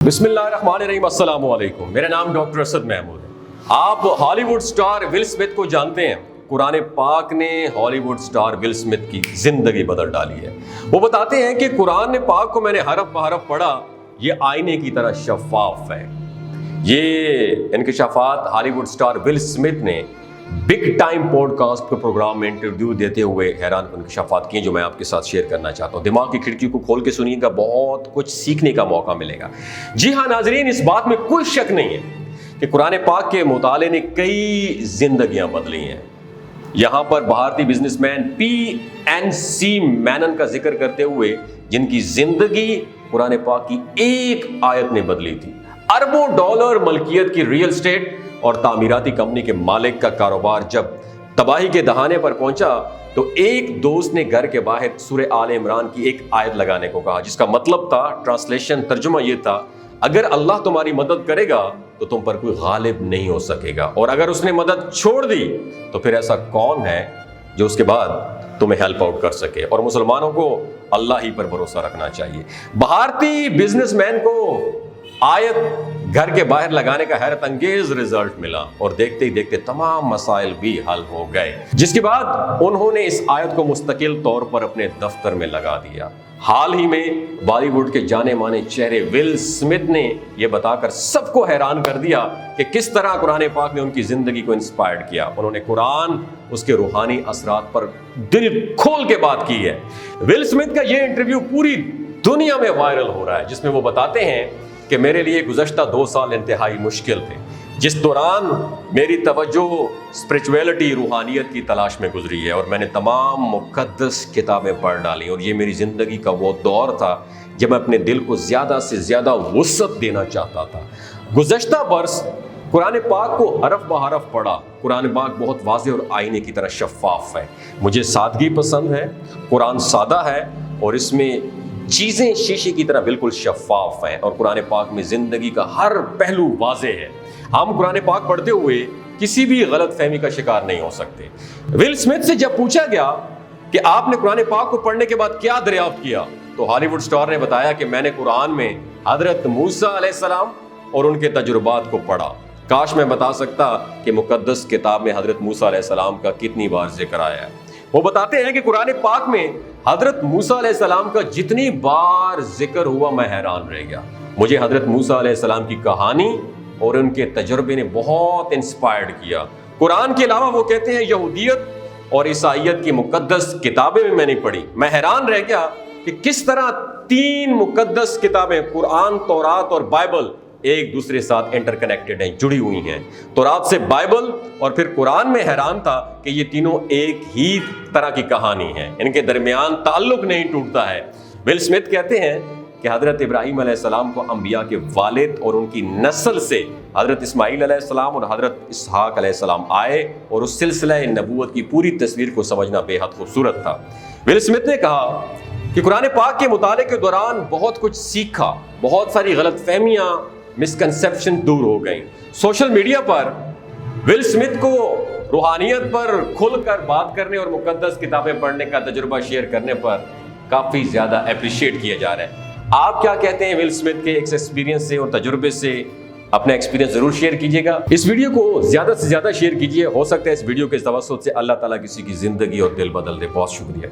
बिस्मिल्लाहिर्रहमानिर्रहीम, अस्सलाम वालेकुम। मेरा नाम डॉक्टर असद महमूद है। आप हॉलीवुड स्टार विल स्मिथ को जानते हैं। कुरान पाक ने हॉलीवुड स्टार विल स्मिथ की जिंदगी बदल डाली है। वो बताते हैं कि कुरान पाक को मैंने हरफ बहरफ पढ़ा, ये आईने की तरह शफाफ है। ये इंकशाफात हॉलीवुड स्टार विल स्मिथ ने बिग टाइम पॉडकास्ट के प्रोग्राम में इंटरव्यू देते हुए हैरान इंकशाफात किए, जो मैं आपके साथ शेयर करना चाहता हूँ। दिमाग की खिड़की को खोल के सुनिएगा, बहुत कुछ सीखने का मौका मिलेगा। जी हाँ नाजरीन, इस बात में कोई शक नहीं है कि कुरान पाक के मुताले ने कई जिंदगियां बदली हैं। यहाँ पर भारतीय बिजनेसमैन PNC मैनन का जिक्र करते हुए, जिनकी जिंदगी कुरान पाक की एक आयत ने बदली थी। अरबों डॉलर मलकियत की रियल एस्टेट और तामीराती कंपनी के मालिक का कारोबार जब तबाही के दहाने पर पहुंचा, तो एक दोस्त ने घर के बाहर सूरह आल इमरान की एक आयत लगाने को कहा, जिसका मतलब था, ट्रांसलेशन तर्जुमा ये था, अगर अल्लाह तुम्हारी मदद करेगा तो तुम पर कोई गालिब नहीं हो सकेगा, और अगर उसने मदद छोड़ दी तो फिर ऐसा कौन है जो उसके बाद तुम्हें हेल्प आउट कर सके। और मुसलमानों को अल्लाह ही पर भरोसा रखना चाहिए। भारतीय बिजनेसमैन को आयत घर के बाहर लगाने का हैरत अंगेज रिजल्ट मिला, और देखते ही देखते तमाम मसाइल भी हल हो गए, जिसके बाद उन्होंने इस आयत को मुस्तकिल तौर पर अपने दफ्तर में लगा दिया। हाल ही में बॉलीवुड के जाने माने चेहरे विल स्मिथ ने यह बताकर सबको हैरान कर दिया कि किस तरह कुरान पाक ने उनकी जिंदगी को इंस्पायर्ड किया। उन्होंने कुरान, उसके रूहानी असरात पर दिल खोल के बात की है। विल स्मिथ का यह इंटरव्यू पूरी दुनिया में वायरल हो रहा है, जिसमें वो बताते हैं कि मेरे लिए गुज़श्ता 2 साल इंतहाई मुश्किल थे, जिस दौरान मेरी तवज्जो स्पिरिचुअलिटी, रूहानियत की तलाश में गुजरी है, और मैंने तमाम मुक़द्दस किताबें पढ़ डाली। और ये मेरी ज़िंदगी का वो दौर था जब मैं अपने दिल को ज़्यादा से ज़्यादा वुसअत देना चाहता था। गुज़श्ता बरस कुरान पाक को हरफ बहरफ पढ़ा। कुरान पाक बहुत वाज़ेह और आईने की तरह शफाफ है। मुझे सादगी पसंद है। कुरान सादा है और इसमें चीज़ें शीशे की तरह बिल्कुल शफाफ हैं, और कुरान पाक में ज़िंदगी का हर पहलू वाज़ेह है। हम कुरान पाक पढ़ते हुए किसी भी गलत फहमी का शिकार नहीं हो सकते। विल स्मिथ से जब पूछा गया कि आपने कुरान पाक को पढ़ने के बाद क्या दरियाफ्त किया, तो हॉलीवुड स्टार ने बताया कि मैंने कुरान में हजरत मूसा अलैहिस्सलाम और उनके तजुर्बात को पढ़ा। काश मैं बता सकता कि मुकद्दस किताब में हजरत मूसा अलैहिस्सलाम का कितनी बार जिक्र आया है। वो बताते हैं कि कुरान पाक में हजरत मूसा अलैहिस्सलाम का जितनी बार जिक्र हुआ, मैं हैरान रह गया। मुझे हजरत मूसा अलैहिस्सलाम की कहानी और उनके तजर्बे ने बहुत इंस्पायर्ड किया। कुरान के अलावा वो कहते हैं यहूदियत और ईसाईयत की मुकद्दस किताबें भी मैंने पढ़ी। मैं हैरान रह गया कि किस तरह 3 मुकद्दस किताबें, कुरान, तौरात और बाइबल, एक दूसरे साथ इंटरकनेक्टेड हैं, जुड़ी हुई हैं। तौरात से बाइबल और फिर कुरान में हैरान था कि ये तीनों एक ही तरह की कहानी है, इनके दरमियान ताल्लुक नहीं टूटता है। विल स्मिथ कहते हैं कि हजरत इब्राहीम अलैहिस्सलाम को अंबिया के वालिद और उनकी नस्ल से हजरत इस्माईल अलैहिस्सलाम और हजरत इसहाक अलैहिस्सलाम आए, और उस सिलसिला नबूवत की पूरी तस्वीर को समझना बेहद खूबसूरत था। विल स्मिथ ने कहा कि कुरान पाक के मुताले के दौरान बहुत कुछ सीखा, बहुत सारी गलत फहमियाँ, मिसकंसेप्शन दूर हो गई। सोशल मीडिया पर विल स्मिथ को रूहानियत पर खुलकर बात करने और मुकद्दस किताबें पढ़ने का तजुर्बा शेयर करने पर काफ़ी ज़्यादा अप्रिशिएट किया जा रहा है। आप क्या कहते हैं विल स्मिथ के एक्सपीरियंस से और तजुर्बे से? अपना एक्सपीरियंस ज़रूर शेयर कीजिएगा। इस वीडियो को ज़्यादा से ज़्यादा शेयर कीजिए। हो सकता है इस वीडियो के तवस्सुत से अल्लाह ताला किसी की ज़िंदगी और दिल बदल दे। बहुत शुक्रिया।